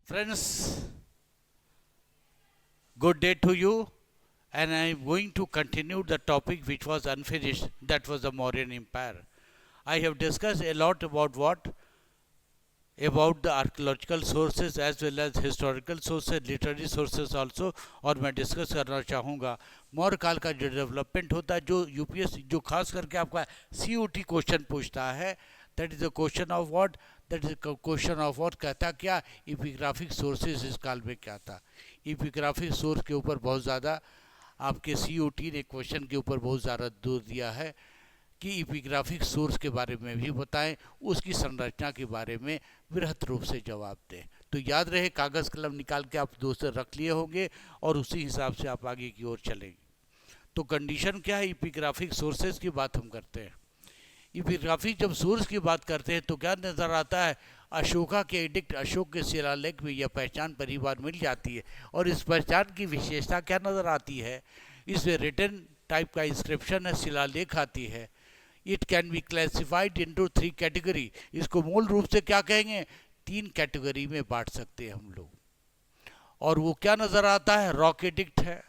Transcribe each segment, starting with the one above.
Friends, good day to you. And I am going to continue the topic which was unfinished, that was the Mauryan Empire. I have discussed a lot about what? About the archaeological sources as well as historical sources, literary sources also. और मैं discuss करना चाहूँगा मौर्य काल का जो development होता है, जो यूपीएस जो खास करके आपका सीयूटी क्वेश्चन पूछता है, that is a question of what, that is question of what, कहता क्या इपिग्राफिक सोर्सेज इस काल में क्या था। इपिग्राफिक सोर्स के ऊपर बहुत ज़्यादा आपके सीयूटी ने क्वेश्चन के ऊपर बहुत ज़्यादा जोर दिया है कि इपिग्राफिक सोर्स के बारे में भी बताएं, उसकी संरचना के बारे में वृहत रूप से जवाब दें। तो याद रहे, कागज़ कलम निकाल के आप दोस्त रख लिए होंगे और उसी हिसाब से आप आगे की ओर चलेंगे। तो कंडीशन क्या है, इपिग्राफिक सोर्सेज की बात हम करते हैं। इपिग्राफिक जब सोर्स की बात करते हैं तो क्या नज़र आता है, अशोका के एडिक्ट, अशोक के शिलालेख में यह पहचान परिवार मिल जाती है। और इस पहचान की विशेषता क्या नज़र आती है, इसमें रिटन टाइप का इंस्क्रिप्शन है, शिलालेख आती है। It can be classified into 3 category. इसको मूल रूप से क्या कहेंगे, 3 कैटेगरी में बांट सकते हैं हम लोग। और वो क्या नज़र आता है, रॉक एडिक्ट है।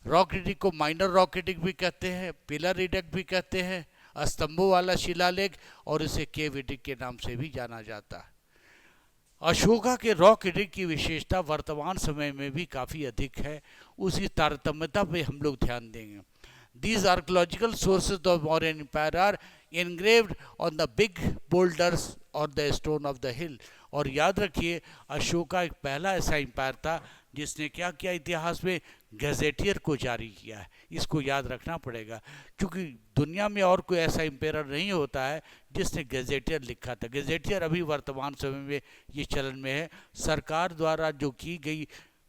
रॉक एडिक्ट को माइनर रॉक एडिक्ट भी कहते हैं, पिलर एडिक्ट भी कहते हैं, स्तंभों वाला शिलालेख, और इसे केव एडिक्ट के नाम से भी जाना जाता है। अशोका के रॉक एडिक्ट की विशेषता वर्तमान समय में भी काफ़ी अधिक है, उसी तारतम्यता पे हम लोग ध्यान देंगे। These archaeological sources of the Mauryan Empire are engraved on the big boulders or the stone of the hill। और याद रखिए, अशोका एक पहला ऐसा एम्पायर था जिसने क्या किया, इतिहास में गैजेटियर को जारी किया है। इसको याद रखना पड़ेगा, क्योंकि दुनिया में और कोई ऐसा एम्पायर नहीं होता है जिसने गैजेटियर लिखा था। गैजेटियर अभी वर्तमान समय में ये चलन में है, सरकार द्वारा जो की गई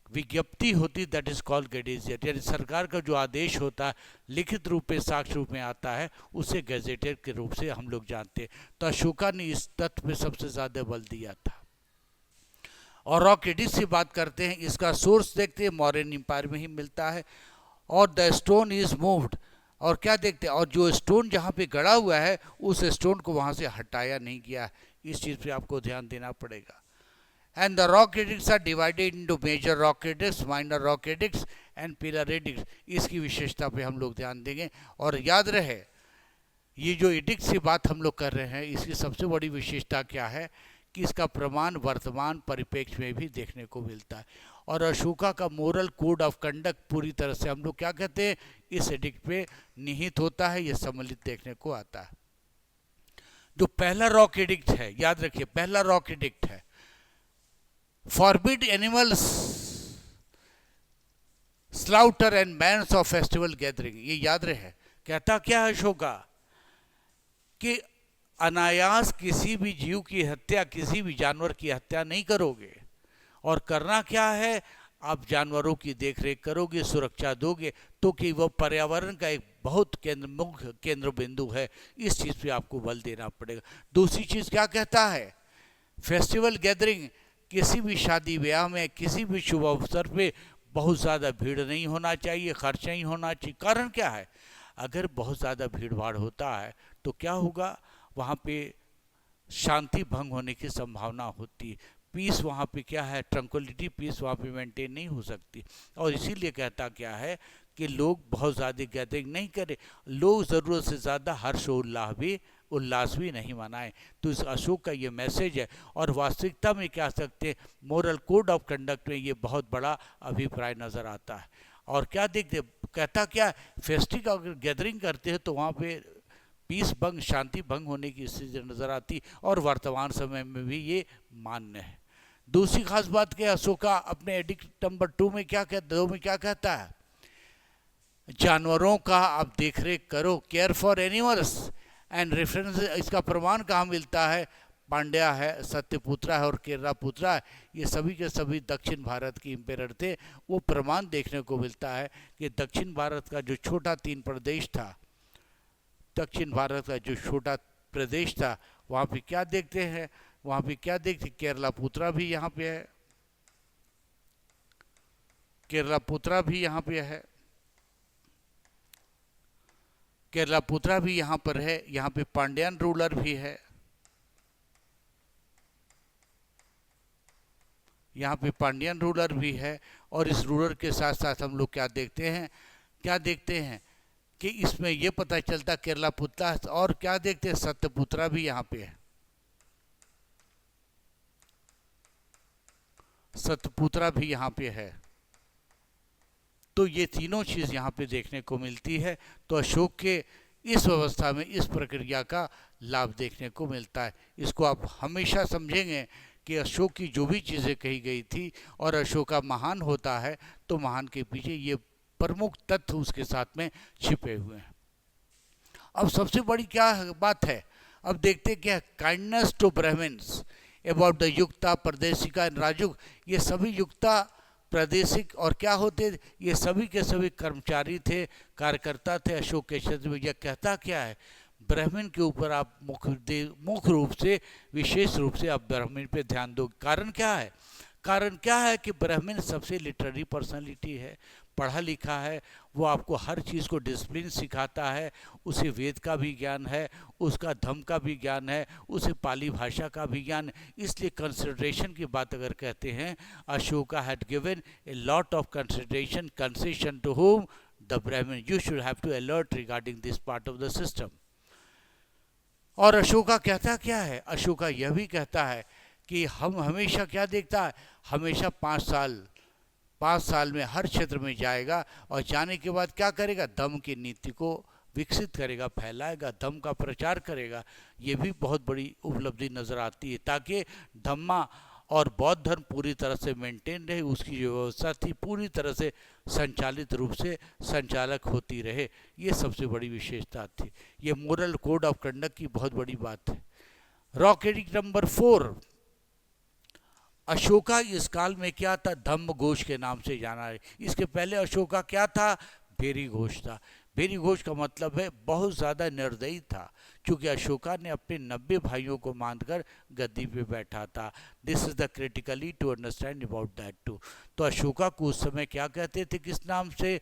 विज्ञप्ति होती, दैट इज कॉल्ड गैजेटियर, यानी सरकार का जो आदेश होता है लिखित रूप में, साक्ष्य रूप में आता है, उसे गैजेटियर के रूप से हम लोग जानते हैं। तो अशोका ने इस तथ्य पे सबसे ज़्यादा बल दिया था। और रॉक एडिक्ट की बात करते हैं, इसका सोर्स देखते हैं मौर्यन एम्पायर में ही मिलता है। और द स्टोन इज मूव्ड, और क्या देखते हैं, और जो स्टोन जहाँ पे गड़ा हुआ है उस स्टोन को वहाँ से हटाया नहीं गया। इस चीज़ पे आपको ध्यान देना पड़ेगा। And the rock edicts are divided into major rock edicts, minor rock edicts and pillar edicts। इसकी विशेषता पे हम लोग ध्यान देंगे। और याद रहे, ये जो एडिक्ट की बात हम लोग कर रहे हैं, इसकी सबसे बड़ी विशेषता क्या है कि इसका प्रमाण वर्तमान परिप्रेक्ष्य में भी देखने को मिलता है। और अशोका का मोरल कोड ऑफ कंडक्ट पूरी तरह से हम लोग क्या कहते हैं, इस एडिक्ट पे निहित होता है, ये सम्मिलित देखने को आता है। जो पहला रॉक एडिक्ट है, याद रखिए, पहला रॉक एडिक्ट है, forbid animals slaughter and bans of festival gathering। ये याद रहे, कहता क्या है अशोका कि अनायास किसी भी जीव की हत्या, किसी भी जानवर की हत्या नहीं करोगे। और करना क्या है, आप जानवरों की देखरेख करोगे, सुरक्षा दोगे, तो कि वह पर्यावरण का एक बहुत मुख्य केंद्र बिंदु है। इस चीज़ पे आपको बल देना पड़ेगा। दूसरी चीज़ क्या कहता है, फेस्टिवल गैदरिंग, किसी भी शादी ब्याह में, किसी भी शुभ अवसर पे बहुत ज़्यादा भीड़ नहीं होना चाहिए, खर्च नहीं होना चाहिए। कारण क्या है, अगर बहुत ज़्यादा भीड़ भाड़ होता है तो क्या होगा, वहाँ पे शांति भंग होने की संभावना होती है। पीस वहाँ पे क्या है, ट्रंक्विलिटी, पीस वहाँ पे मेंटेन नहीं हो सकती। और इसीलिए कहता क्या है कि लोग बहुत ज़्यादा गैदरिंग नहीं करें, लोग ज़रूरत से ज़्यादा उल्लास भी नहीं मनाएं। तो इस अशोक का ये मैसेज है। और वास्तविकता में क्या सकते हैं, मोरल कोड ऑफ कंडक्ट में ये बहुत बड़ा अभिप्राय नज़र आता है। और क्या देखते, कहता क्या, फेस्टिव अगर गैदरिंग करते हैं तो वहाँ पे पीस भंग, शांति भंग होने की स्थिति नज़र आती, और वर्तमान समय में भी ये मान्य है। दूसरी खास बात क्या, अशोका अपने एडिक्ट नंबर 2 में क्या कहता है, जानवरों का आप देखरेख करो, care for animals. And reference, इसका प्रमाण कहाँ मिलता है, पांड्या है, सत्यपुत्रा है और केरलापुत्रा है, ये सभी के सभी दक्षिण भारत के एम्पायर थे। वो प्रमाण देखने को मिलता है कि दक्षिण भारत का जो छोटा 3 प्रदेश था, दक्षिण भारत का जो छोटा प्रदेश था, वहाँ पे क्या देखते हैं, वहाँ पे क्या देखते, केरलापुत्रा भी यहाँ पे है, केरलापुत्रा भी यहाँ पे है, केरलापुत्रा भी यहाँ पर है, यहाँ पे पांड्यान रूलर भी है। यहाँ पे पांड्यन रूलर भी है, और इस रूलर के साथ साथ हम लोग क्या देखते हैं कि इसमें ये पता चलता केरला पुत्रा, और क्या देखते हैं, सत्यपुत्रा भी यहाँ पे है, सतपुत्रा भी यहाँ पे है। तो ये तीनों चीज यहाँ पे देखने को मिलती है। तो अशोक के इस व्यवस्था में इस प्रक्रिया का लाभ देखने को मिलता है। इसको आप हमेशा समझेंगे कि अशोक की जो भी चीज़ें कही गई थी और अशोका महान होता है तो महान के पीछे ये प्रमुख तत्व उसके साथ में छिपे हुए हैं। अब सबसे बड़ी क्या बात है, अब देखते क्या, kindness to Brahmans about the Yukta, Pradeshika and Rajuka. ये सभी युक्ता, प्रादेशिक और क्या होते, ये सभी के सभी कर्मचारी थे, कार्यकर्ता थे अशोक के क्षेत्र में। यह कहता क्या है, ब्राह्मण के ऊपर आप मुख्य रूप से, विशेष रूप से आप ब्राह्मण पे ध्यान दो। कारण क्या है, कारण क्या है कि ब्राह्मण सबसे लिटरेरी पर्सनालिटी है, पढ़ा लिखा है, वो आपको हर चीज़ को डिसिप्लिन सिखाता है, उसे वेद का भी ज्ञान है, उसका धम्म का भी ज्ञान है, उसे पाली भाषा का भी ज्ञान। इसलिए कंसिडरेशन की बात अगर कहते हैं, Ashoka had given a lot of consideration, concession to home, the Brahman. You should have to alert regarding this part of the system. और अशोका कहता क्या है, अशोका यह भी कहता है कि हम हमेशा क्या देखता है, हमेशा 5 साल में हर क्षेत्र में जाएगा, और जाने के बाद क्या करेगा, धम्म की नीति को विकसित करेगा, फैलाएगा, धम्म का प्रचार करेगा। ये भी बहुत बड़ी उपलब्धि नज़र आती है, ताकि धम्मा और बौद्ध धर्म पूरी तरह से मेंटेन रहे, उसकी जो व्यवस्था थी पूरी तरह से संचालित रूप से संचालक होती रहे। ये सबसे बड़ी विशेषता थी, ये मोरल कोड ऑफ कंडक्ट की बहुत बड़ी बात है। रॉक एडिक्ट नंबर 4, अशोका इस काल में क्या था, धम्म घोष के नाम से जाना है। इसके पहले अशोका क्या था, भेरी घोष था। भेरी घोष का मतलब है बहुत ज़्यादा निर्दयी था, क्योंकि अशोका ने अपने 90 भाइयों को मानकर गद्दी पे बैठा था। This is the critically to understand about that too. तो अशोका को उस समय क्या कहते थे, किस नाम से,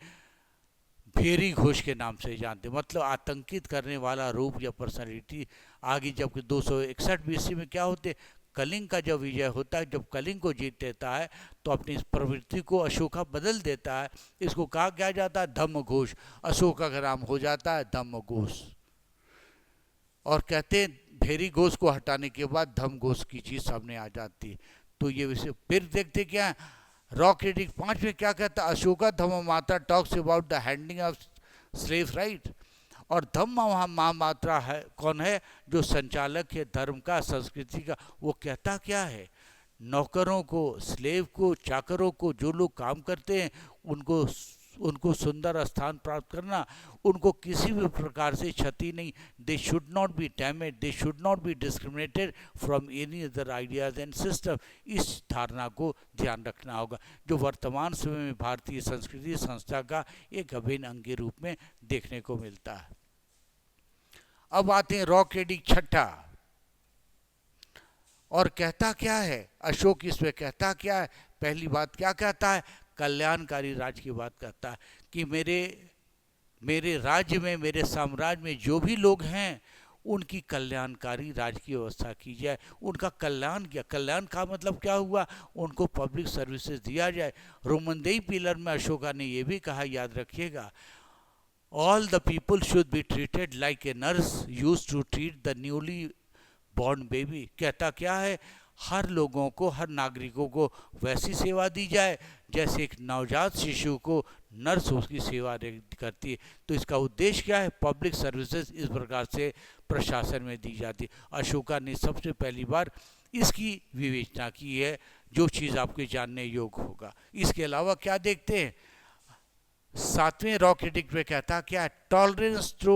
भेरी घोष के नाम से जानते, मतलब आतंकित करने वाला रूप या पर्सनालिटी। आगे जबकि 261 BC में क्या होते, कलिंग का जब विजय होता है, जब कलिंग को जीत लेता है तो अपनी इस प्रवृत्ति को अशोका बदल देता है। इसको कहा क्या जाता है, धम्म घोष। अशोका का नाम हो जाता है धम्म घोष, और कहते हैं भेरी घोष को हटाने के बाद धम्म घोष की चीज सामने आ जाती है। तो ये विषय फिर देखते क्या है, रॉक एडिक्ट 5 में क्या कहता है, अशोका धम्म मात्रा talks about the handling of slave right. और धम्म वहाँ महामात्रा है, कौन है, जो संचालक है धर्म का, संस्कृति का। वो कहता क्या है, नौकरों को, स्लेव को, चाकरों को, जो लोग काम करते हैं उनको सुंदर स्थान प्राप्त करना, उनको किसी भी प्रकार से क्षति नहीं। They should not be damage, they should not be discriminated from any other ideas and system. इस धारणा को ध्यान रखना होगा, जो वर्तमान समय में भारतीय संस्कृति संस्था का एक अभिन्न अंग के रूप में देखने को मिलता है। अब आते हैं रॉक एडिक्ट 6, और कहता क्या है अशोक इसमें, कहता क्या है, पहली बात क्या कहता है, कल्याणकारी राज्य की बात करता है कि मेरे राज्य में, मेरे साम्राज्य में जो भी लोग हैं उनकी कल्याणकारी राज्य की व्यवस्था की जाए, उनका कल्याण किया। कल्याण का मतलब क्या हुआ, उनको पब्लिक सर्विसेज दिया जाए। रोमनदेही पिलर में अशोका ने यह भी कहा, याद रखिएगा, all the people should be treated like a nurse used to treat the newly born baby। कहता क्या है, हर लोगों को, हर नागरिकों को वैसी सेवा दी जाए जैसे एक नवजात शिशु को नर्स उसकी सेवा करती है। तो इसका उद्देश्य क्या है, पब्लिक सर्विसेज इस प्रकार से प्रशासन में दी जाती है। अशोका ने सबसे पहली बार इसकी विवेचना की है, जो चीज़ आपके जानने योग्य होगा। इसके अलावा क्या देखते हैं, 7वें रॉक एडिक्ट में कहता क्या है, टॉलरेंस थ्रू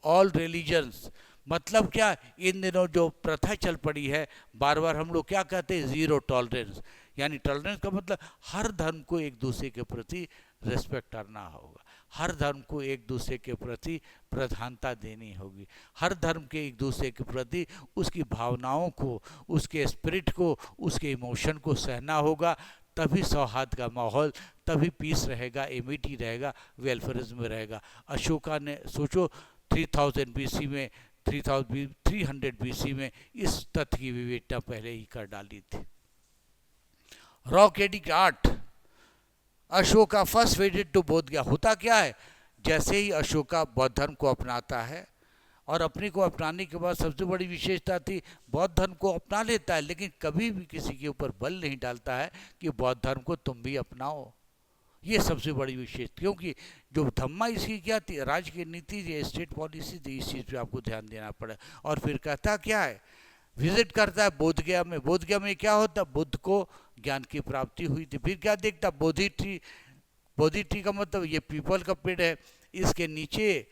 ऑल रिलीजन्स। मतलब क्या, इन दिनों जो प्रथा चल पड़ी है, बार बार हम लोग क्या कहते हैं, जीरो टॉलरेंस। यानी टॉलरेंस का मतलब हर धर्म को एक दूसरे के प्रति रेस्पेक्ट करना होगा, हर धर्म को एक दूसरे के प्रति प्रधानता देनी होगी, हर धर्म के एक दूसरे के प्रति उसकी भावनाओं को, उसके स्पिरिट को, उसके इमोशन को सहना होगा। तभी सौहार्द का माहौल, तभी पीस रहेगा, एमिटी रहेगा, वेलफेयरिज्म रहेगा। अशोका ने सोचो 3000 BC में, 300 BC में इस तथ्य की विवेचना पहले ही कर डाली थी। Rock edict 8, Ashoka first visit to Bodh Gaya. होता क्या है, जैसे ही अशोका बौद्ध धर्म को अपनाता है, और अपने को अपनाने के बाद सबसे बड़ी विशेषता थी, बौद्ध धर्म को अपना लेता है लेकिन कभी भी किसी के ऊपर बल नहीं डालता है कि बौद्ध धर्म को तुम भी अपनाओ। ये सबसे बड़ी विशेष, क्योंकि जो धम्मा इसकी क्या थी, राज्य की नीति थी, स्टेट पॉलिसी थी, इस चीज़ पे आपको ध्यान देना पड़ा। और फिर कहता क्या है, विजिट करता है बोध गया में। बोध गया में क्या होता, बुद्ध को ज्ञान की प्राप्ति हुई थी। फिर क्या देखता, बोधि ट्री। बोधि ट्री का मतलब ये पीपल का पेड़ है, इसके नीचे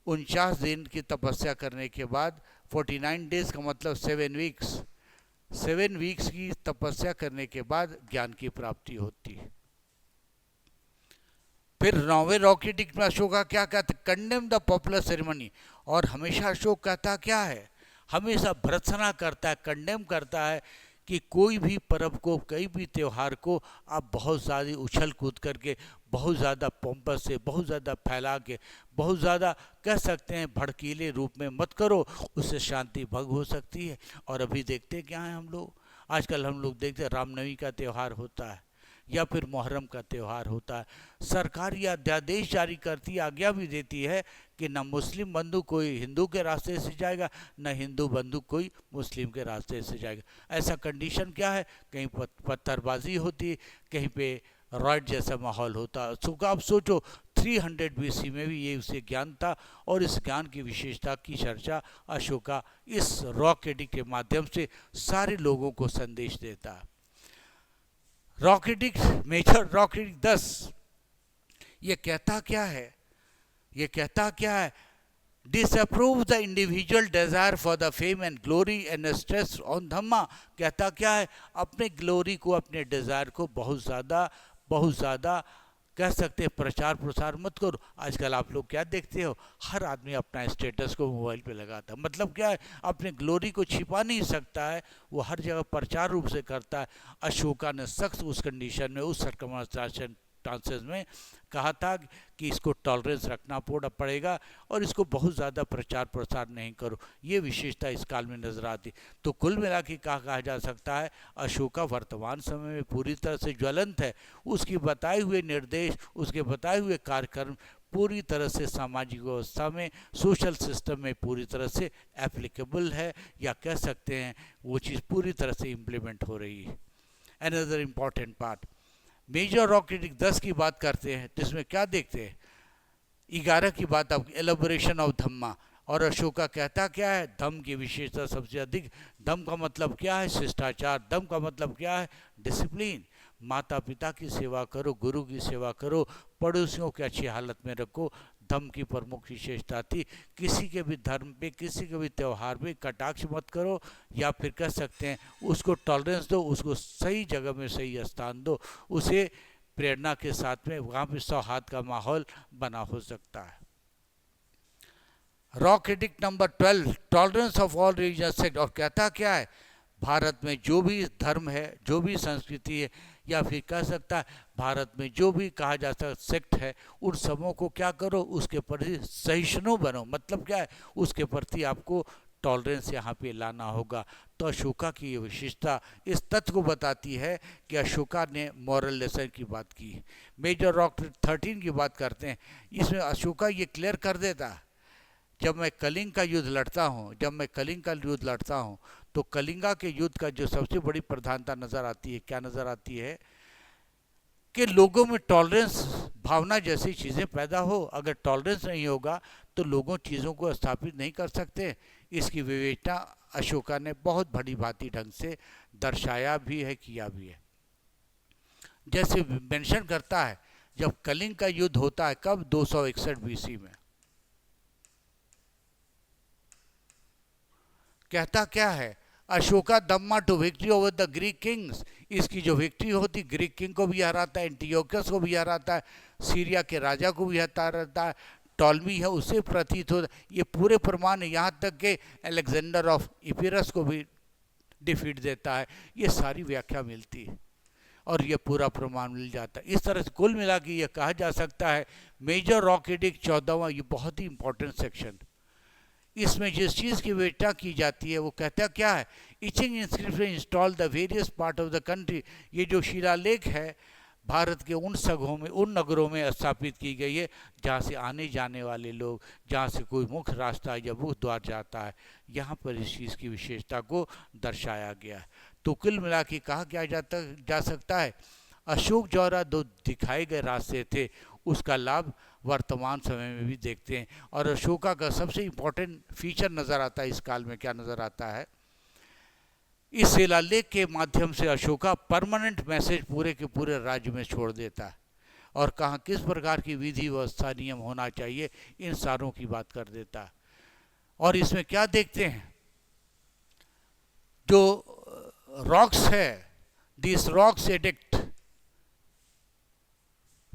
49 दिन की तपस्या करने के बाद, 49 डेज का मतलब 7 वीक्स, 7 वीक्स की तपस्या करने के बाद ज्ञान की प्राप्ति होती है। फिर 9वें रॉक एडिक्ट में अशोका क्या कहता है, कंडेम द पॉपुलर सेरेमनी। और हमेशा अशोक कहता क्या है, हमेशा भर्त्सना करता है, कंडेम करता है कि कोई भी पर्व को, कोई भी त्यौहार को आप बहुत ज़्यादा उछल कूद करके, बहुत ज़्यादा पोम्पस से, बहुत ज़्यादा फैला के, बहुत ज़्यादा कह सकते हैं भड़कीले रूप में मत करो, उससे शांति भंग हो सकती है। और अभी देखते क्या हैं हम लोग, आजकल हम लोग देखते हैं रामनवमी का त्यौहार होता है या फिर मुहर्रम का त्यौहार होता है, सरकार यह अध्यादेश जारी करती है, आज्ञा भी देती है कि न मुस्लिम बंधु कोई हिंदू के रास्ते से जाएगा, न हिंदू बंधु कोई मुस्लिम के रास्ते से जाएगा। ऐसा कंडीशन क्या है, कहीं पत्थरबाजी होती है, कहीं पे रॉयट जैसा माहौल होता है। तो आप सोचो 300 BC में भी ये उसे ज्ञान था, और इस ज्ञान की विशेषता की चर्चा अशोका इस रॉक एडिक्ट के माध्यम से सारे लोगों को संदेश देता है। Rock edict, major rock edict 10, ये कहता क्या है, ये कहता क्या है, disapprove the individual desire for the fame and glory and stress on धम्मा। कहता क्या है, अपने ग्लोरी को, अपने डिज़ायर को बहुत ज़्यादा कह सकते हैं प्रचार प्रसार मत करो। आजकल आप लोग क्या देखते हो, हर आदमी अपना स्टेटस को मोबाइल पे लगाता है, मतलब क्या है, अपने ग्लोरी को छिपा नहीं सकता है, वो हर जगह प्रचार रूप से करता है। अशोका ने सख्त उस कंडीशन में, उस सर्कमस्टांसेस में कहा था कि इसको टॉलरेंस रखना पड़ेगा और इसको बहुत ज़्यादा प्रचार प्रसार नहीं करो। ये विशेषता इस काल में नजर आती। तो कुल मिला के कहा जा सकता है, अशोका वर्तमान समय में पूरी तरह से ज्वलंत है। उसकी बताए हुए निर्देश, उसके बताए हुए कार्यक्रम पूरी तरह से सामाजिक व्यवस्था में, सोशल सिस्टम में पूरी तरह से एप्लीकेबल है, या कह सकते हैं वो चीज़ पूरी तरह से इम्प्लीमेंट हो रही है। Another important part, major rock edict 10 की बात करते हैं, जिसमें क्या देखते हैं, 11 की बात अब एलोबरेशन ऑफ धम्मा। और अशोका कहता क्या है, धम्म की विशेषता सबसे अधिक, धम्म का मतलब क्या है, शिष्टाचार, धम्म का मतलब क्या है, डिसिप्लिन। माता पिता की सेवा करो, गुरु की सेवा करो, पड़ोसियों की अच्छी हालत में रखो, धम्म की प्रमुख विशेषता थी। किसी के भी धर्म पे, किसी के भी त्यौहार पे कटाक्ष मत करो, या फिर कह सकते हैं उसको टॉलरेंस दो, उसको सही जगह में सही स्थान दो, उसे प्रेरणा के साथ में वहाँ पे सौहार्द का माहौल बना हो सकता है। Rock addict number 12, tolerance of all religion sect. और कहता क्या है, भारत में जो भी धर्म है, जो भी संस्कृति है, या फिर कह सकता है भारत में जो भी कहा जा सकता सेक्ट है, उन सबों को क्या करो, उसके प्रति सहिष्णु बनो। मतलब क्या है, उसके प्रति आपको टॉलरेंस यहाँ पे लाना होगा। तो अशोका की ये विशेषता इस तथ्य को बताती है कि अशोका ने मॉरल लेसन की बात की। मेजर रॉक 13 की बात करते हैं, इसमें अशोका ये क्लियर कर देता है, जब मैं कलिंग का युद्ध लड़ता हूँ, तो कलिंगा के युद्ध का जो सबसे बड़ी प्रधानता नज़र आती है, क्या नज़र आती है, कि लोगों में टॉलरेंस भावना जैसी चीज़ें पैदा हो। अगर टॉलरेंस नहीं होगा तो लोगों चीज़ों को स्थापित नहीं कर सकते। इसकी विवेचना अशोका ने बहुत बड़ी भांति ढंग से दर्शाया भी है, किया भी है। जैसे मेंशन करता है, जब कलिंग का युद्ध होता है, कब, 261 BC में, कहता क्या है, Ashoka Dhamma to victory over the Greek kings. इसकी जो विक्ट्री होती, ग्रीक किंग को भी हराता है, एंटियोकस को भी हराता है, सीरिया के राजा को भी हराता है, टॉलमी है उसे प्रतीत होता है। ये पूरे प्रमाण है, यहाँ तक कि अलेक्जेंडर ऑफ इपिरस को भी डिफीट देता है। ये सारी व्याख्या मिलती है और ये पूरा प्रमाण मिल जाता है। इस तरह से कुल मिला के ये कहा जा सकता है, मेजर रॉक एडिक्ट 14वां, ये बहुत ही इंपॉर्टेंट सेक्शन, इसमें जिस चीज़ की विवेचना की जाती है वो कहता क्या है, etching inscription install the various part of the country. ये जो शिलालेख है भारत के उन सघों में, उन नगरों में स्थापित की गई है जहाँ से आने जाने वाले लोग, जहाँ से कोई मुख्य रास्ता या मुख्य द्वार जाता है, यहाँ पर इस चीज़ की विशेषता को दर्शाया गया है। तो कुल मिला के कहा क्या जा सकता है, अशोक द्वारा जो दिखाए गए रास्ते थे उसका लाभ वर्तमान समय में भी देखते हैं। और अशोका का सबसे इम्पोर्टेंट फीचर नज़र आता है इस काल में, क्या नज़र आता है, इस शिलालेख के माध्यम से अशोका परमानेंट मैसेज पूरे के पूरे राज्य में छोड़ देता है और कहाँ किस प्रकार की विधि व्यवस्था नियम होना चाहिए इन सारों की बात कर देता है। और इसमें क्या देखते हैं, जो रॉक्स है, this rocks addict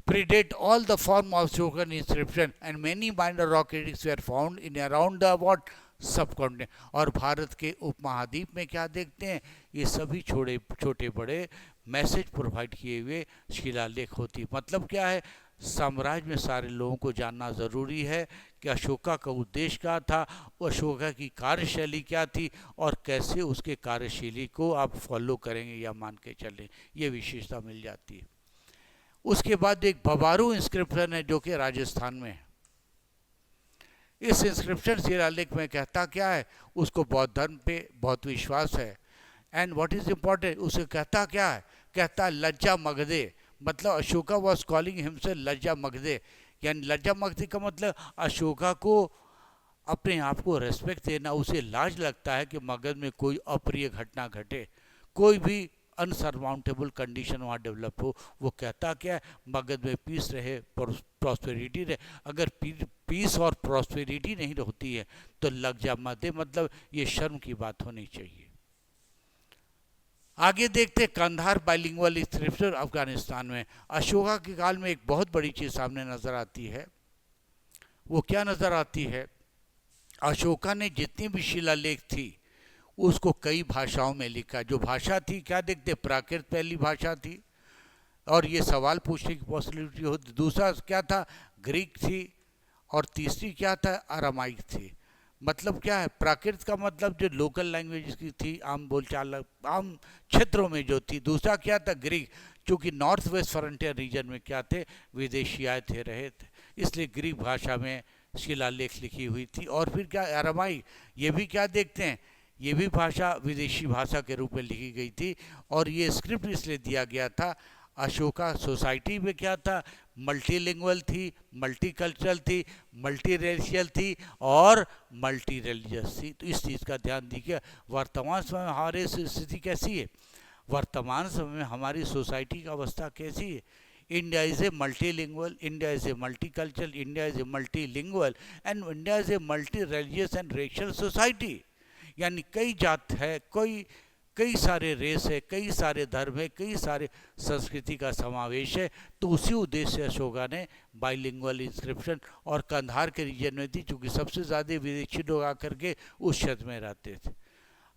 predate all the form of Ashokan inscription and many minor rock edicts were found in around the what subcontinent. और भारत के उपमहाद्वीप में क्या देखते हैं, ये सभी छोटे बड़े मैसेज प्रोवाइड किए हुए शिलालेख होती। मतलब क्या है, साम्राज्य में सारे लोगों को जानना ज़रूरी है कि अशोका का उद्देश्य क्या था, अशोका की कार्यशैली क्या थी और कैसे उसके कार्यशैली को आप फॉलो करेंगे या मान के चलें, ये विशेषता मिल जाती है। उसके बाद एक बबारू इंस्क्रिप्शन है जो कि राजस्थान में है। इस इंस्क्रिप्शन शिलालेख में कहता क्या है, उसको बौद्ध धर्म पे बहुत विश्वास है। एंड व्हाट इज इम्पोर्टेंट, उसे कहता क्या है, कहता लज्जा मगधे, मतलब अशोका वॉज कॉलिंग हिमसेल्फ लज्जा मगधे। यानी लज्जा मगधे का मतलब अशोका को अपने आप को रेस्पेक्ट देना, उसे लाज लगता है कि मगध में कोई अप्रिय घटना घटे, कोई भी अनसरमाउंटेबल कंडीशन वहाँ डेवलप हो। वो कहता क्या है, मगध में पीस रहे, प्रॉस्पेरिटी रहे। अगर पीस और प्रॉस्पेरिटी नहीं होती है तो लग जा मदे, मतलब ये शर्म की बात होनी चाहिए। आगे देखते कंधार बाइलिंगुअल इंस्क्रिप्शन अफगानिस्तान में। अशोका के काल में एक बहुत बड़ी चीज़ सामने नज़र आती है, वो क्या नज़र आती है, अशोका ने जितनी भी शिलालेख थी उसको कई भाषाओं में लिखा। जो भाषा थी क्या देखते, प्राकृत पहली भाषा थी और ये सवाल पूछने की पॉसिबिलिटी होती। दूसरा क्या था, ग्रीक थी और तीसरी क्या था, अरामाइक थी। मतलब क्या है, प्राकृत का मतलब जो लोकल लैंग्वेज की थी, आम बोलचाल आम क्षेत्रों में जो थी। दूसरा क्या था, ग्रीक, क्योंकि नॉर्थ वेस्ट फ्रंटियर रीजन में क्या थे, विदेशी आए थे, रहे थे, इसलिए ग्रीक भाषा में शिलालेख लिखी हुई थी। और फिर क्या, अरामाइक, ये भी क्या देखते हैं, ये भी भाषा विदेशी भाषा के रूप में लिखी गई थी। और ये स्क्रिप्ट इसलिए दिया गया था, अशोका सोसाइटी में क्या था, मल्टीलिंगुअल थी, मल्टीकल्चरल थी, मल्टीरेशियल थी और मल्टी रिलीजियस थी। तो इस चीज़ का ध्यान दीजिए। वर्तमान समय में हमारी स्थिति कैसी है, वर्तमान समय में हमारी सोसाइटी की अवस्था कैसी है। India is a multilingual, India is a multicultural, India is a multilingual and India is a multi religious and racial society. यानी कई जात है, कई सारे रेस है, कई सारे धर्म है, कई सारे संस्कृति का समावेश है। तो उसी उद्देश्य से अशोका ने बाइलिंगुअल इंस्क्रिप्शन और कंधार के रीजन में थी, क्योंकि सबसे ज़्यादा विदेशी लोग आकर के उस क्षेत्र में रहते थे।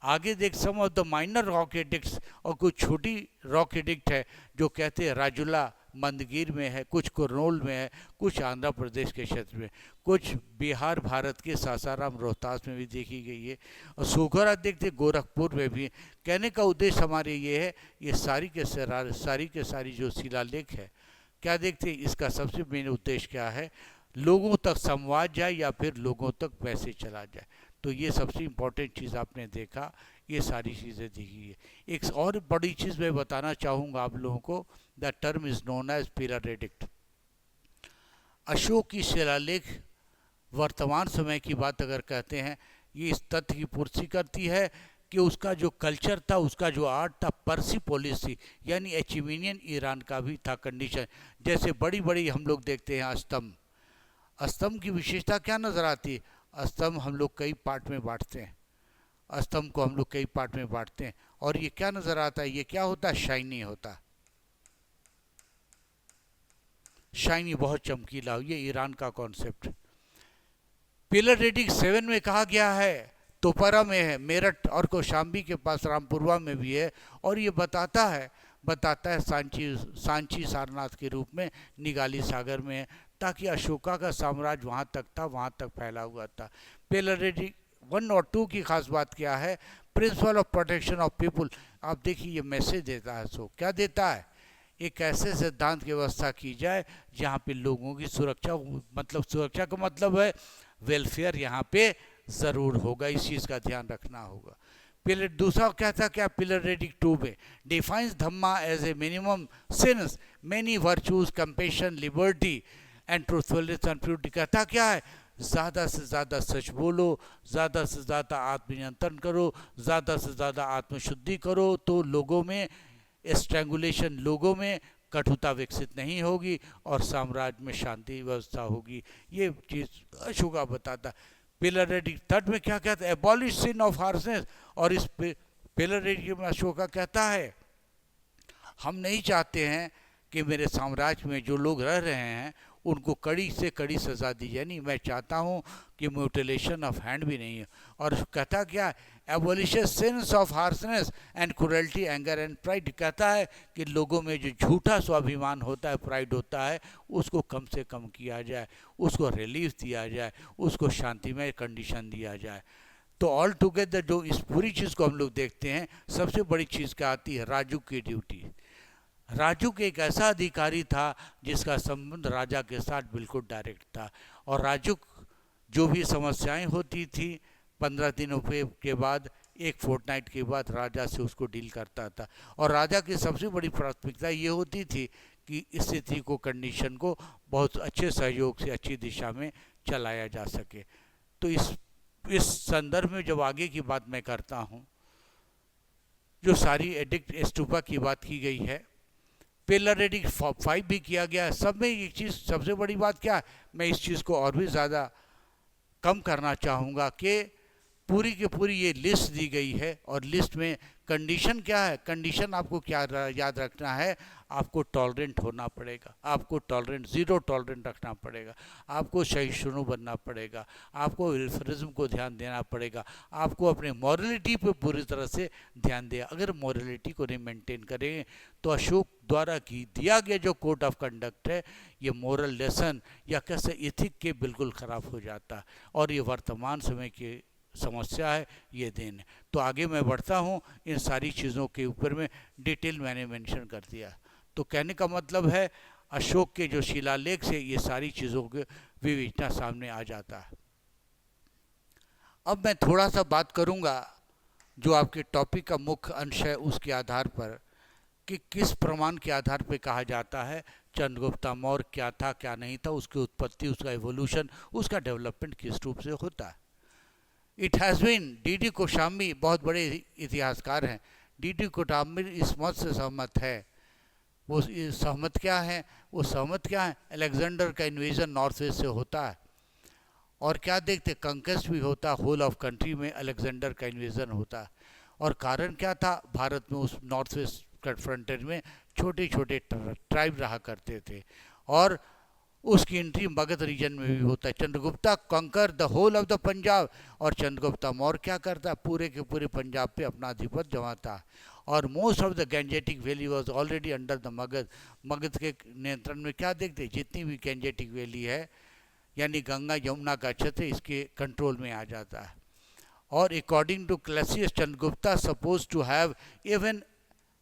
आगे देख, some of the minor rock edicts, और कुछ छोटी रॉक एडिक्ट है जो कहते हैं राजुला मंदगिर में है, कुछ कुरनूल में है, कुछ आंध्र प्रदेश के क्षेत्र में, कुछ बिहार भारत के सासाराम रोहतास में भी देखी गई है, और सोगरा देखते गोरखपुर में भी। कहने का उद्देश्य हमारे ये है, ये सारी के सारी जो शिलालेख है, क्या देखते हैं, इसका सबसे मेन उद्देश्य क्या है, लोगों तक संवाद जाए या फिर लोगों तक पैसे चला जाए। तो ये सबसे इम्पोर्टेंट चीज़ आपने देखा, ये सारी चीज़ें दिखी है। एक और बड़ी चीज़ मैं बताना चाहूँगा आप लोगों को, the term is known as pillar edict. Ashok की शिलालेख वर्तमान समय की बात अगर कहते हैं, ये इस तथ्य की पुष्टि करती है कि उसका जो कल्चर था, उसका जो आर्ट था, पर्सिपोलिस थी, यानी एचिमिनियन ईरान का भी था कंडीशन। जैसे बड़ी बड़ी हम लोग देखते हैं स्तंभ, स्तंभ की विशेषता क्या नज़र आती है, स्तंभ हम लोग कई पार्ट में बांटते हैं, स्तंभ को हम लोग कई पार्ट में बांटते हैं, और ये क्या नज़र आता है, ये क्या होता है, शाइनी होता, शाइनी, बहुत चमकीला, ये ईरान का कॉन्सेप्ट। पिलर रेटिंग 7 में कहा गया है, तोपरा में है, मेरठ और कौशाम्बी के पास रामपुरवा में भी है, और ये बताता है बताता है सांची सांची सारनाथ के रूप में निगाली सागर में है, ताकि अशोका का साम्राज्य वहाँ तक था, वहाँ तक फैला हुआ था। पेलरेडिक 1 और 2 की खास बात क्या है? Principle of protection of people. आप देखिए ये मैसेज देता है अशोक, क्या देता है? एक ऐसे सिद्धांत की व्यवस्था की जाए जहाँ पे लोगों की सुरक्षा, मतलब सुरक्षा का मतलब है वेलफेयर यहाँ पे ज़रूर होगा, इस चीज़ का ध्यान रखना होगा। पिलर दूसरा क्या था, क्या पिलर रेडिक 2 में defines dhamma as a minimum sins many virtues compassion liberty and truthfulness and purity. कहता क्या है? ज़्यादा से ज़्यादा सच बोलो, ज़्यादा से ज़्यादा आत्मनियंत्रण करो, ज़्यादा से ज़्यादा आत्मशुद्धि करो, तो लोगों में स्ट्रैंगुलेशन, लोगों में कठुता विकसित नहीं होगी और साम्राज्य में शांति व्यवस्था होगी। ये चीज़ अशोका बताता। पिलर रेडिक 3 में क्या कहता है? Abolish sin of harshness. और इस पिलर रेडिक में अशोका कहता है हम नहीं चाहते हैं कि मेरे साम्राज्य में जो लोग रह रहे हैं उनको कड़ी से कड़ी सज़ा दी जाए, नहीं, मैं चाहता हूँ कि म्यूटिलेशन ऑफ हैंड भी नहीं है। और कहता क्या? Abolish since of harshness and cruelty anger and pride. कहता है कि लोगों में जो झूठा स्वाभिमान होता है, प्राइड होता है, उसको कम से कम किया जाए, उसको रिलीफ दिया जाए, उसको शांतिमय कंडीशन दिया जाए। तो ऑल टुगेदर जो इस पूरी चीज़ को हम लोग देखते हैं, सबसे बड़ी चीज़ क्या आती है? राजू की ड्यूटी। राजू के एक ऐसा अधिकारी था जिसका संबंध राजा के साथ बिल्कुल डायरेक्ट था, और राजू जो भी समस्याएं होती थी 15 दिनों के बाद, एक फोर्टनाइट के बाद राजा से उसको डील करता था। और राजा की सबसे बड़ी प्राथमिकता ये होती थी कि स्थिति को, कंडीशन को बहुत अच्छे सहयोग से अच्छी दिशा में चलाया जा सके। तो इस संदर्भ में जब आगे की बात मैं करता हूँ, जो सारी एडिक्ट एस्टूपा की बात की गई है, पिलर रेडिक 5 भी किया गया है, सब में एक चीज़ सबसे बड़ी बात क्या है? मैं इस चीज़ को और भी ज़्यादा कम करना चाहूँगा कि पूरी की पूरी ये लिस्ट दी गई है, और लिस्ट में कंडीशन क्या है? कंडीशन आपको क्या याद रखना है? आपको टॉलरेंट होना पड़ेगा, आपको टॉलरेंट, ज़ीरो टॉलरेंट रखना पड़ेगा, आपको सहिष्णु बनना पड़ेगा, आपको वेलफेयरिज्म को ध्यान देना पड़ेगा, आपको अपने मॉरलिटी पे पूरी तरह से ध्यान दें। अगर मॉरलिटी को नहीं मेंटेन करें तो अशोक द्वारा दिया गया जो कोड ऑफ कंडक्ट है, ये मोरल लेसन या कैसे इथिक के बिल्कुल ख़राब हो जाता है, और ये वर्तमान समय की समस्या है, ये देन है। तो आगे मैं बढ़ता हूँ, इन सारी चीज़ों के ऊपर में डिटेल मैंने मेंशन कर दिया। तो कहने का मतलब है अशोक के जो शिलालेख से ये सारी चीज़ों के विवेचना सामने आ जाता है। अब मैं थोड़ा सा बात करूँगा जो आपके टॉपिक का मुख्य अंश है, उसके आधार पर कि किस प्रमाण के आधार पर कहा जाता है चंद्रगुप्ता मौर्य क्या था, क्या नहीं था, उसकी उत्पत्ति, उसका एवोल्यूशन, उसका डेवलपमेंट किस रूप से होता है। It has been, D D. Kosambi बहुत बड़े इतिहासकार हैं, डी.डी. कोशाम्बी इस मत से सहमत है। वो सहमत क्या है? वो सहमत क्या है? अलेक्जेंडर का इन्वेजन नॉर्थ वेस्ट से होता है, और क्या देखते, कंकेस्ट भी होता, होल ऑफ कंट्री में अलेक्जेंडर का इन्वेजन होता। और कारण क्या था? भारत में उस नॉर्थ वेस्ट फ्रंटियर में छोटे छोटे ट्राइब रहा करते थे, और उसकी एंट्री मगध रीजन में भी होता है। Chandragupta conquer the whole of the Punjab, और चंद्रगुप्ता मौर्य क्या करता? पूरे के पूरे पंजाब पे अपना अधिपत्य जमाता। और most of the Gangetic valley was already under the Magadh. Magadh के नियंत्रण में क्या देखते? जितनी भी गैंजेटिक वैली है, यानी गंगा यमुना का क्षेत्र, इसके कंट्रोल में आ जाता है। और according to Classius, Chandragupta supposed to have even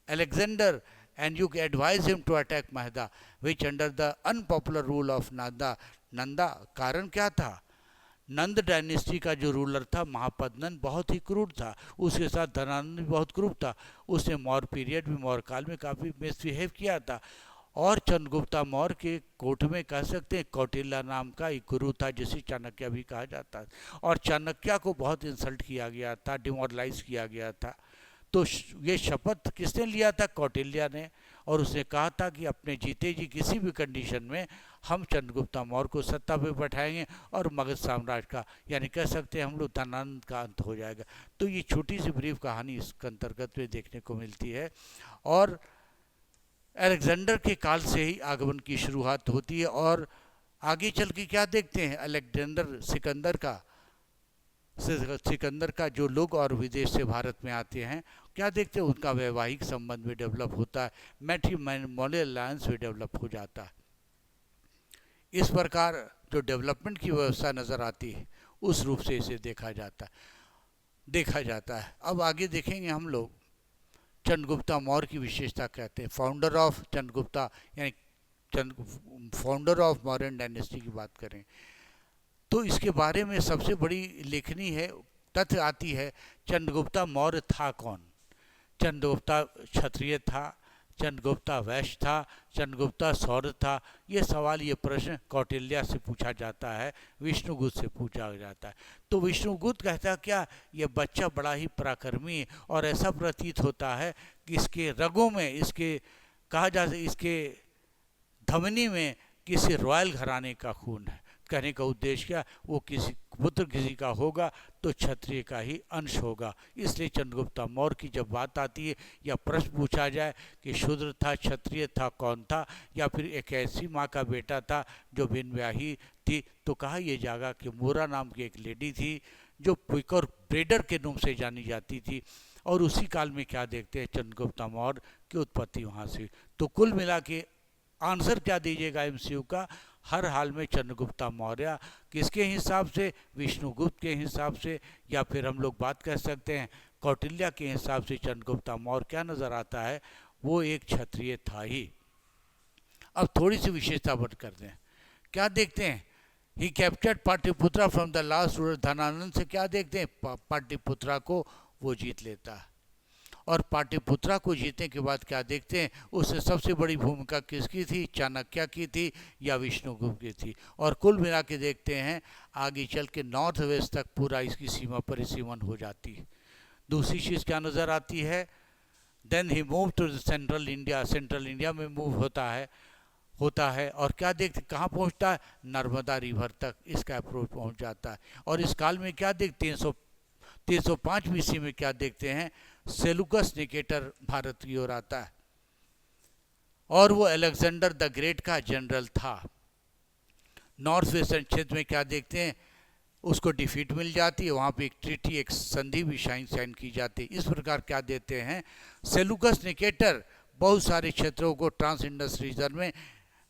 Alexander, and you advise him to attack Mahda, which under the unpopular rule of Nanda. Nanda, कारण क्या था? नंद डायनेस्टी का जो रूलर था महापद्मनंद बहुत ही क्रूर था, उसके साथ धनानंद भी बहुत क्रूर था, उसने मौर्य पीरियड में, मौर्य काल में काफ़ी मिसबिहेव किया था। और चंद्रगुप्ता मौर्य के कोर्ट में कह सकते हैं कौटिल्य नाम का एक गुरु था जिसे चाणक्य भी कहा जाता है, और चाणक्य को बहुत इंसल्ट किया गया था, डिमोरलाइज किया गया था। तो ये शपथ किसने लिया था? कौटिल्य ने, और उसने कहा था कि अपने जीते जी किसी भी कंडीशन में हम चंद्रगुप्ता मौर्य को सत्ता पे बैठाएंगे और मगध साम्राज्य का, यानी कह सकते हैं हम लोग धनानंद का अंत हो जाएगा। तो ये छोटी सी ब्रीफ कहानी इस अंतर्गत में देखने को मिलती है, और अलेक्जेंडर के काल से ही आगमन की शुरुआत होती है। और आगे चल के क्या देखते हैं? अलेक्जेंडर सिकंदर का सिकंदर का जो लोग और विदेश से भारत में आते हैं, क्या देखते हैं, उनका वैवाहिक संबंध भी डेवलप होता है, मैट्रिमोनियल अलायंस भी डेवलप हो जाता है। इस प्रकार जो डेवलपमेंट की व्यवस्था नज़र आती है, उस रूप से इसे देखा जाता है। अब आगे देखेंगे हम लोग चंद्रगुप्ता मौर्य की विशेषता कहते हैं, फाउंडर ऑफ चंद्रगुप्ता, यानी फाउंडर ऑफ मौर्यन डायनेस्टी की बात करें तो इसके बारे में सबसे बड़ी लेखनी है, तथ्य आती है, चंद्रगुप्ता मौर्य था कौन। चंद्रगुप्ता क्षत्रिय था, चंद्रगुप्ता वैश्य था, चंद्रगुप्ता सौर था। ये सवाल, ये प्रश्न कौटिल्य से पूछा जाता है, विष्णुगुप्त से पूछा जाता है। तो विष्णुगुप्त कहता क्या, ये बच्चा बड़ा ही पराक्रमी है और ऐसा प्रतीत होता है कि इसके रगों में, इसके कहा जाता है इसके धमनी में किसी रॉयल घराने का खून है। कहने का उद्देश्य क्या, वो किसी पुत्र किसी का होगा तो क्षत्रिय का ही अंश होगा। इसलिए चंद्रगुप्ता मौर्य की जब बात आती है या प्रश्न पूछा जाए कि शूद्र था, क्षत्रिय था, कौन था, या फिर एक ऐसी माँ का बेटा था जो बिन ब्याही थी, तो कहा यह जाएगा कि मोरा नाम की एक लेडी थी जो क्विकर ब्रेडर के नाम से जानी जाती थी। और उसी काल में क्या देखते हैं, चंद्रगुप्ता मौर्य की उत्पत्ति वहाँ से। तो कुल मिला के आंसर क्या दीजिएगा एमसीयू का, हर हाल में चंद्रगुप्ता मौर्य किसके हिसाब से, विष्णुगुप्त के हिसाब से, या फिर हम लोग बात कर सकते हैं कौटिल्य के हिसाब से चंद्रगुप्ता मौर्य क्या नज़र आता है, वो एक क्षत्रिय था ही। अब थोड़ी सी विशेषता बढ़ करते हैं, क्या देखते हैं, he captured Pataliputra from the last ruler Dhanananda से क्या देखते हैं, पाटलिपुत्रा को वो जीत लेता है। और पाटलिपुत्रा को जीतने के बाद क्या देखते हैं, उससे सबसे बड़ी भूमिका किसकी थी, चाणक्य की थी या विष्णुगुप्त की थी। और कुल मिला के देखते हैं आगे चल के नॉर्थ वेस्ट तक पूरा इसकी सीमा परिसीमन हो जाती है। दूसरी चीज़ क्या नज़र आती है, then he move to central India, central India में मूव होता है और क्या देखते, कहाँ पहुँचता है, नर्मदा रिवर तक इसका अप्रोच पहुँच जाता है। और इस काल में क्या देखते हैं, 305 BC में क्या देखते हैं, सेलुकस निकेटर भारत की ओर आता है और वो अलेक्जेंडर द ग्रेट का जनरल था। नॉर्थ वेस्टर्न क्षेत्र में क्या देखते हैं, उसको डिफीट मिल जाती है, वहाँ पे एक ट्रीटी, एक संधि भी साइन की जाती है। इस प्रकार क्या देते हैं, सेलुकस निकेटर बहुत सारे क्षेत्रों को ट्रांस इंडस रीजन में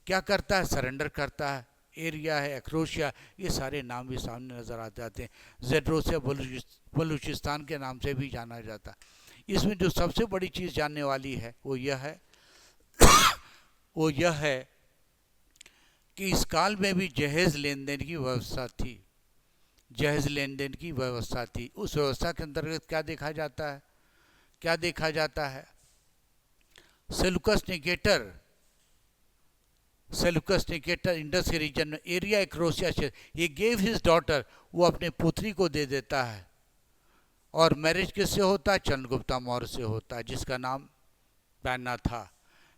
क्या करता है, सरेंडर करता है। एरिया है, एक्रोशिया, ये सारे नाम भी सामने नज़र आ जाते हैं। जेड्रोसिया बलूचिस्तान के नाम से भी जाना जाता है। इसमें जो सबसे बड़ी चीज़ जानने वाली है वो यह है कि इस काल में भी जहेज लेन देन की व्यवस्था थी, जहेज लेन देन की व्यवस्था थी। उस व्यवस्था के अंतर्गत क्या देखा जाता है, सेलुकस निकेटर इंडस के रीजन में एरिया एक्रोशिया से ये गेव हिज डॉटर, वो अपने पुत्री को दे देता है। और मैरिज किससे होता है, चंद्रगुप्ता मौर्य से होता है, जिसका नाम पैना था।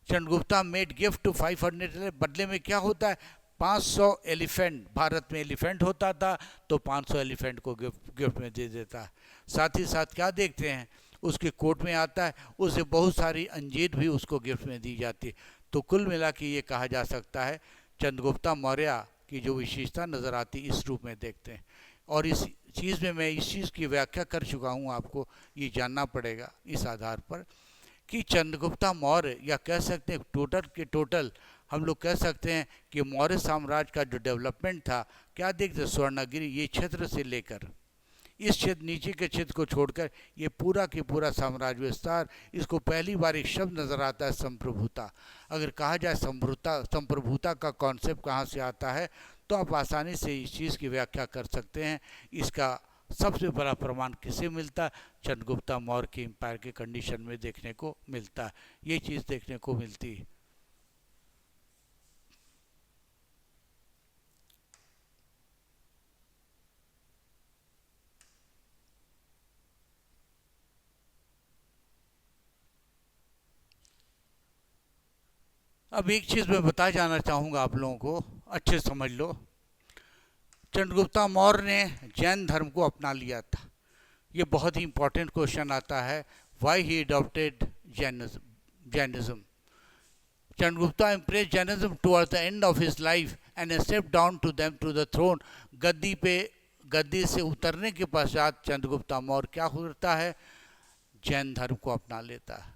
चंद्रगुप्ता मेड गिफ्ट टू 500, बदले में क्या होता है, 500 एलिफेंट, भारत में एलिफेंट होता था तो 500 एलिफेंट को गिफ्ट में दे देता है। साथ ही साथ क्या देखते हैं, उसके कोर्ट में आता है, उसे बहुत सारी अंजीर भी उसको गिफ्ट में दी जाती है। तो कुल मिला के ये कहा जा सकता है चंद्रगुप्ता मौर्य की जो विशेषता नज़र आती इस रूप में देखते हैं। और इस चीज़ में मैं इस चीज़ की व्याख्या कर चुका हूँ, आपको ये जानना पड़ेगा इस आधार पर कि चंद्रगुप्ता मौर्य, या कह सकते हैं टोटल हम लोग कह सकते हैं कि मौर्य साम्राज्य का जो डेवलपमेंट था, क्या देखते, स्वर्णगिरी ये क्षेत्र से लेकर इस क्षेत्र, नीचे के क्षेत्र को छोड़कर ये पूरा के पूरा साम्राज्य विस्तार, इसको पहली बार एक शब्द नज़र आता है, संप्रभुता। अगर कहा जाए संप्रभुता का कॉन्सेप्ट कहाँ से आता है, तो आप आसानी से इस चीज़ की व्याख्या कर सकते हैं। इसका सबसे बड़ा प्रमाण किसे मिलता है, चंद्रगुप्ता मौर्य के एम्पायर के कंडीशन में देखने को मिलता है, ये चीज़ देखने को मिलती है। अब एक चीज़ मैं बता जाना चाहूँगा आप लोगों को, अच्छे समझ लो। चंद्रगुप्ता मौर्य ने जैन धर्म को अपना लिया था। ये बहुत ही इंपॉर्टेंट क्वेश्चन आता है, why he adopted Jainism. Chandragupta embraced Jainism towards the end of his life and stepped down to them to the throne। गद्दी से उतरने के पश्चात चंद्रगुप्ता मौर्य क्या करता है, जैन धर्म को अपना लेता है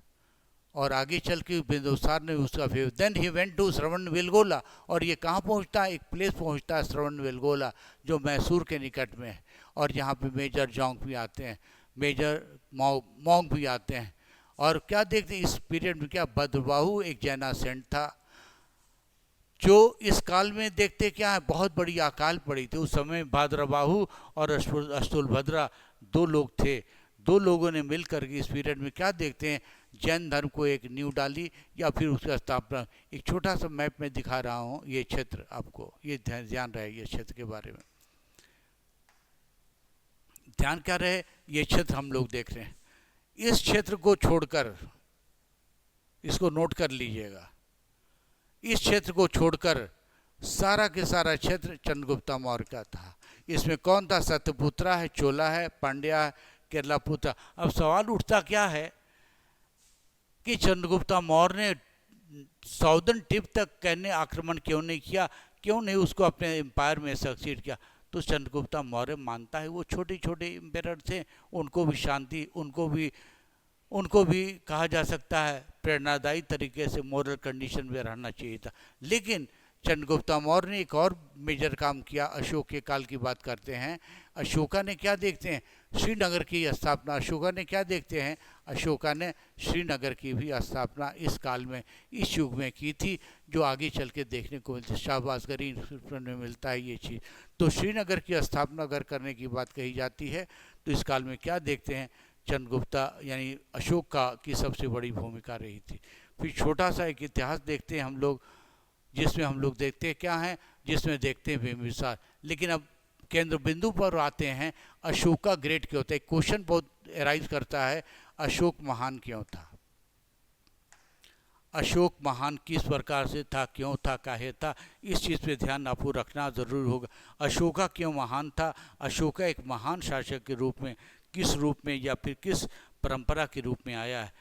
और आगे चल के बिंदुसार ने उसका फेव। Then he went to Shravanabelagola, और ये कहाँ पहुँचता है, एक प्लेस पहुँचता है श्रवण बेलगोला जो मैसूर के निकट में है, और यहाँ पे मेजर जोंग भी आते हैं, मेजर मोंग भी आते हैं। और क्या देखते हैं इस पीरियड में, क्या भद्रबाहु एक जैना सेंट था जो इस काल में देखते क्या है, बहुत बड़ी अकाल पड़ी थी उस समय। भाद्रबाहु और अस्तुलभद्रा दो लोग थे, दो लोगों ने मिलकर के इस पीरियड में क्या देखते हैं, जैन धर्म को एक नींव डाली या फिर उसकी स्थापना। एक छोटा सा मैप में दिखा रहा हूँ ये क्षेत्र, आपको ये ध्यान रहे ये क्षेत्र के बारे में, ध्यान क्या रहे, ये क्षेत्र हम लोग देख रहे हैं। इस क्षेत्र को छोड़कर, इसको नोट कर लीजिएगा, इस क्षेत्र को छोड़कर सारा के सारा क्षेत्र चंद्रगुप्ता मौर्य का था। इसमें कौन था, सत्यपुत्रा है, चोला है, पांड्या है, केरलापुत्रा। अब सवाल उठता क्या है कि चंद्रगुप्ता मौर्य ने साउदर्न टिप तक कहने आक्रमण क्यों नहीं किया, क्यों नहीं उसको अपने एम्पायर में सक्सीड किया। तो चंद्रगुप्ता मौर्य मानता है वो छोटे छोटे एम्पायर थे, उनको भी शांति, उनको भी कहा जा सकता है प्रेरणादायी तरीके से मोरल कंडीशन में रहना चाहिए था। लेकिन चंद्रगुप्ता मौर्य ने एक और मेजर काम किया। अशोक के काल की बात करते हैं, अशोका ने क्या देखते हैं, श्रीनगर की स्थापना अशोका ने क्या देखते हैं, अशोका ने श्रीनगर की भी स्थापना इस काल में, इस युग में की थी, जो आगे चल के देखने को मिलती है। शाहबाजगरी में मिलता है ये चीज़। तो श्रीनगर की स्थापना अगर करने की बात कही जाती है तो इस काल में क्या देखते हैं, चंद्रगुप्ता यानी अशोक का की सबसे बड़ी भूमिका रही थी। फिर छोटा सा एक इतिहास देखते हैं हम लोग, जिसमें हम लोग देखते हैं क्या है, जिसमें देखते हैं बिंबिसार। लेकिन अब केंद्र बिंदु पर आते हैं, अशोका ग्रेट क्यों था। एक क्वेश्चन बहुत एराइज करता है, अशोक महान क्यों था, अशोक महान किस प्रकार से था, क्यों था, काहे था, इस चीज़ पे ध्यान आपको रखना ज़रूर होगा। अशोका क्यों महान था, अशोका एक महान शासक के रूप में किस रूप में या फिर किस परंपरा के रूप में आया है।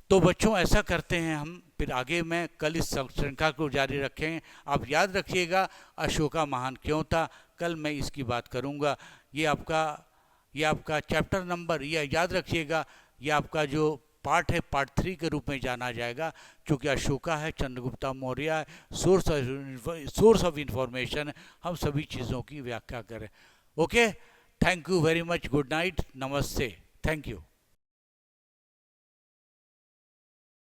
तो बच्चों ऐसा करते हैं हम, फिर आगे मैं कल इस श्रृंखला को जारी रखें। आप याद रखिएगा अशोका महान क्यों था, कल मैं इसकी बात करूंगा। ये आपका चैप्टर नंबर, ये याद रखिएगा, ये आपका जो पार्ट है पार्ट 3 के रूप में जाना जाएगा, क्योंकि अशोका है, चंद्रगुप्ता मौर्य है, सोर्स ऑफ इंफॉर्मेशन, हम सभी चीज़ों की व्याख्या करें। Okay, thank you very much, good night, नमस्ते, थैंक यू।